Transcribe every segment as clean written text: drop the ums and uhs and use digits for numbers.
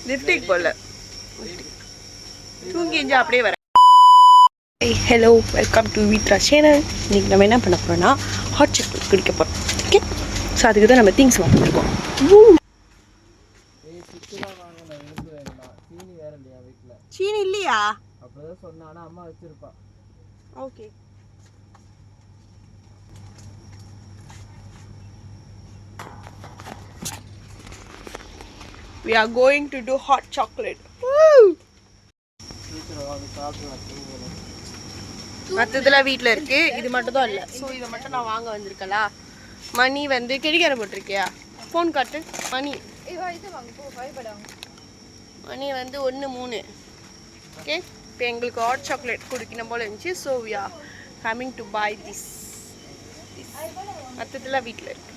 Lipstick போல தூங்கி எஞ்சா அப்படியே வர. Hello, welcome to withdraw channel. இன்னைக்கு நம்ம என்ன பண்ண போறோம்னா ஹாட் சாக்லேட் குடிக்க போறோம். ஓகே, ஸோ அதுக்கு தான் நம்ம திங்ஸ் வாங்கிருக்கோம். சீனி இல்லையா? அப்படிதான் சொன்னானா, அம்மா வச்சிருப்பா. Okay, we are going to do hot chocolate. மற்றதெல்லாம் வீட்டில் இருக்கு, இது மட்டும் தான் இல்லை. ஸோ இதை மட்டும் நான் வாங்க வந்திருக்கலா. மணி வந்து கெடிகார போட்டிருக்கியா? ஃபோன் காட்டு. மணி மணி வந்து 1:03. ஓகே, இப்போ எங்களுக்கு ஹாட் சாக்லேட் குடிக்கணும் போல இருந்துச்சு. So we are coming to buy this. மற்றதெல்லாம் வீட்டில் இருக்கு.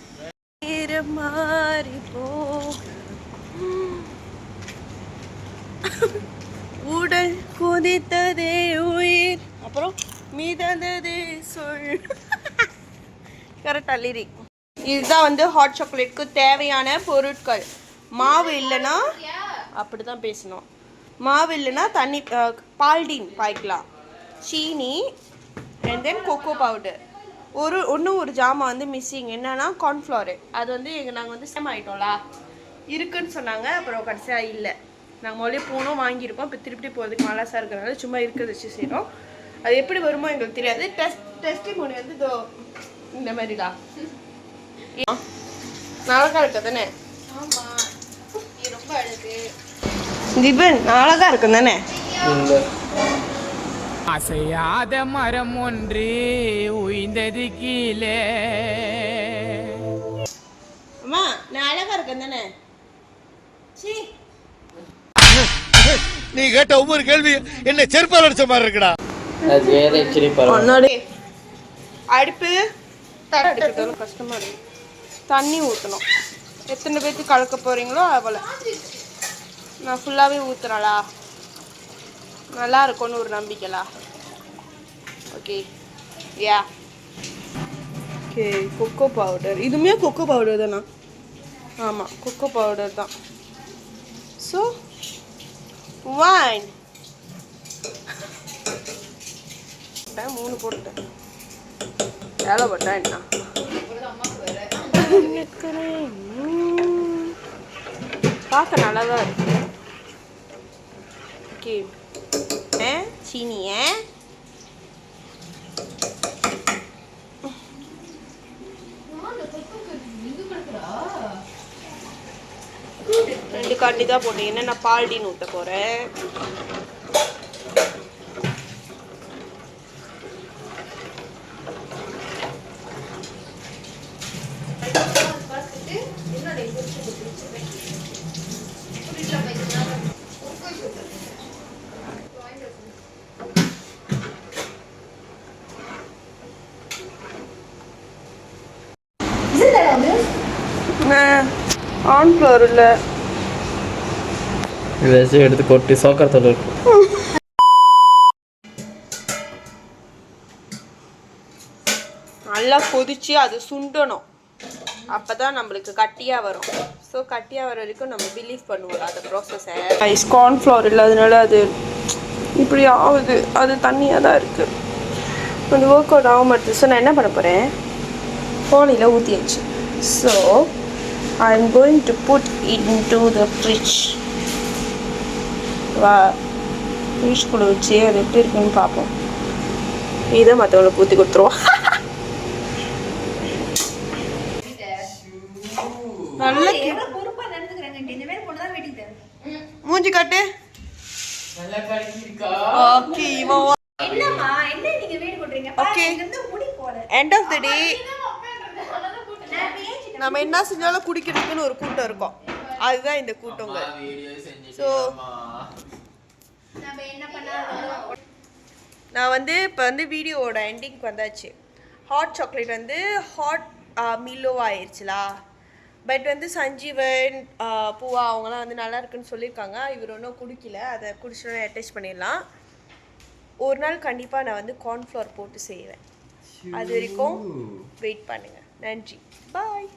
மாறி போ உடல் கொதித்ததே உயிர், அப்புறம் மீதந்ததே சொல். கரெக்டா லிரிக். இதுதான் வந்து ஹாட் சாக்லேட்க்கு தேவையான பொருட்கள். மாவு இல்லைன்னா அப்படிதான் பேசணும். மாவு இல்லைன்னா தண்ணி பால்டீன் பாய்க்கலாம், சீனி அண்ட் தென் கொக்கோ பவுடர். ஒரு ஜாமான் வந்து மிஸ்ஸிங். என்னன்னா கார்ன்ஃப்ளவர். அது வந்து நாங்கள் வந்து சேம் ஆகிட்டோம்ல, இருக்குன்னு சொன்னாங்க. அப்புறம் கடைசியாக இல்லை. நாங்கள் முதலே போனோம், வாங்கியிருக்கோம். இப்போ திருப்பி போகிறதுக்கு மலாசாக இருக்கிறதுனால சும்மா இருக்கிறத வச்சு செய்கிறோம். அது எப்படி வருமோ எங்களுக்கு தெரியாது. டெஸ்டிமோனி வந்து இதோ இந்த மாதிரிடா. அழகா இருக்க தானே? ரொம்ப அழகு. திபன் அழகா இருக்கும் தானே? அசையாத மரம் ஒன்று உயிர்ந்தது கீழே. அம்மா, நான் அழகா இருக்கேன் தானே? நீ கேட்ட ஒவ்வொரு கேள்வி என்ன செருப்பால் அடிச்ச மாதிரி இருக்குடா. அடுப்பு தடுக்கிறதும் கஷ்டமா இருக்கு. தண்ணி ஊற்றணும். எத்தனை பேருக்கு கலக்க போறீங்களோ அவ்வளோ. நான் ஃபுல்லாகவே ஊற்றுறலா, நல்லா இருக்கும்னு ஒரு நம்பிக்கைலா. Okay, ya. Okay, cocoa powder. இதுவுமே கொக்கோ பவுடர் தானா? ஆமாம், கொக்கோ பவுடர் தான். ஸோ ஒன் 3 போட்டேன். எவ்வளோ போட்டா என்ன? பார்க்க நல்லா தான் இருக்கு. ஓகே, சீனிய ரெண்டு காட்டி தான் போட்டீங்கன்னா நான் பால்டீன் ஊற்ற போகிறேன். கார்ன்ஃப்ளவர் இல்லை, எடுத்து கொட்டி சோக்கரத்தோடு இருக்கு. நல்லா கொதிச்சு அது சுண்டணும். அப்போ தான் நம்மளுக்கு கட்டியாக வரும். ஸோ கட்டியாக வர வரைக்கும் நம்ம பிலீவ் பண்ணுவோம் அந்த ப்ராசஸை. ஐஸ் கார்ன்ஃப்ளவர் இல்லாதனால அது இப்படி ஆகுது. அது தண்ணியாக தான் இருக்குது, கொஞ்சம் ஒர்க் அவுட் ஆக மாட்டேது. ஸோ நான் என்ன பண்ண போகிறேன், கோழியில் ஊற்றியாச்சு. So I am going to put into the fridge. வா, ஃப்ரிட்ஜ்குள்ளே வச்சு அது எப்படி இருக்குன்னு பார்ப்போம். இதை மற்றவங்களுக்கு ஊற்றி கொடுத்துருவோம். நல்ல மூஞ்சி காட்டு. Okay, okay, end of the day நம்ம என்ன செஞ்சாலும் குடிக்கிறதுக்குன்னு ஒரு கூட்டம் இருக்கும். அதுதான் இந்த கூட்டங்க. ஸோ நான் வந்து இப்போ வந்து வீடியோவோட எண்டிங்க்கு வந்தாச்சு. ஹாட் சாக்லேட் வந்து ஹாட் மில்லோ ஆயிடுச்சுலா. பட் வந்து சஞ்சீவன் பூவா அவங்களாம் வந்து நல்லா இருக்குன்னு சொல்லியிருக்காங்க. இவர் ஒன்றும் குடிக்கல. அதை குடிச்சோன்னா அட்டாச் பண்ணிடலாம். ஒரு நாள் கண்டிப்பாக நான் வந்து கார்ன்ஃப்ளவர் போட்டு செய்வேன். அது வரைக்கும் வெயிட் பண்ணுங்கள். நன்றி, பாய்.